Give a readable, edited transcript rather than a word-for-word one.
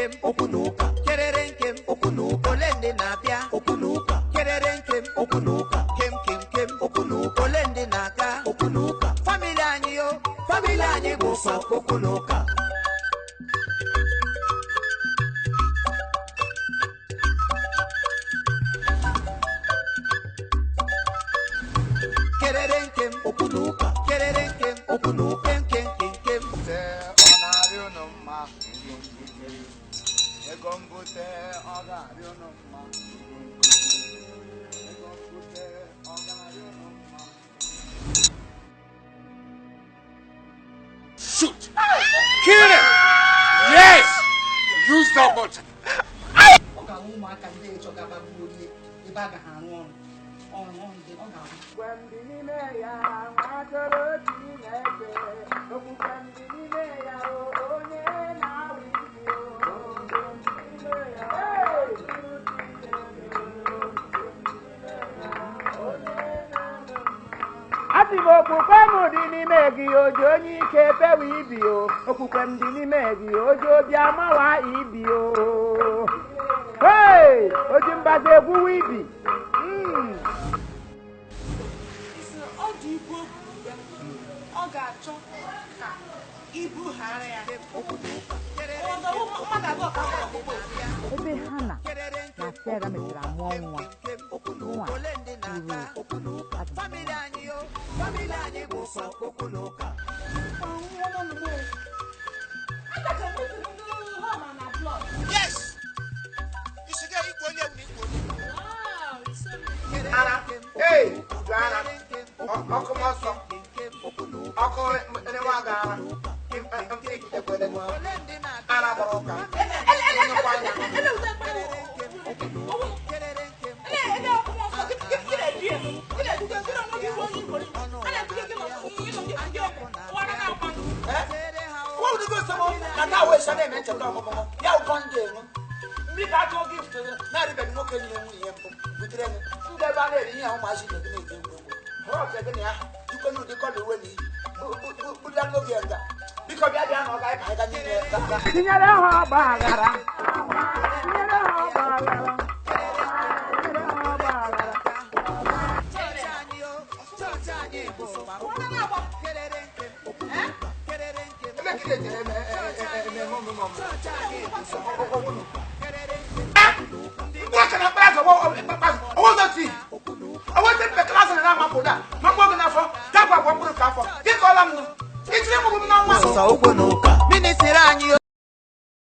Kererenkem okunuka. Kererenkem okunuka. Olende napia okunuka. Kererenkem okunuka. Kem okunuka. Olende naka okunuka. Familia anyi gusa okunuka. Kererenkem okunuka. Kererenkem okunuka. Kem. Shoot! Kill him! Yes! Use that button. Okukwem dị n'ime gị ojo onye ike pewe ibi o. Okukwem dị n'ime gị ojo obi amawa ibi o. Hey! Oji mbaze egwuwa ibi. Ọ dị ibu ọ ga-achọ ka ibu ghara ya. Ebe ha na-asị aga mechara amụọ nwa Yes! You should get equal. Anna, hey, Anna, Uncle Muscle, Uncle Newagana, Anna Baroka. What would you go to? And now we're Sunday mental. Yow Conde. We got to give to them. Not even looking with them. The ballet, how much you can do. You can do the color when you put that look at that. Because I don't know like I can Minister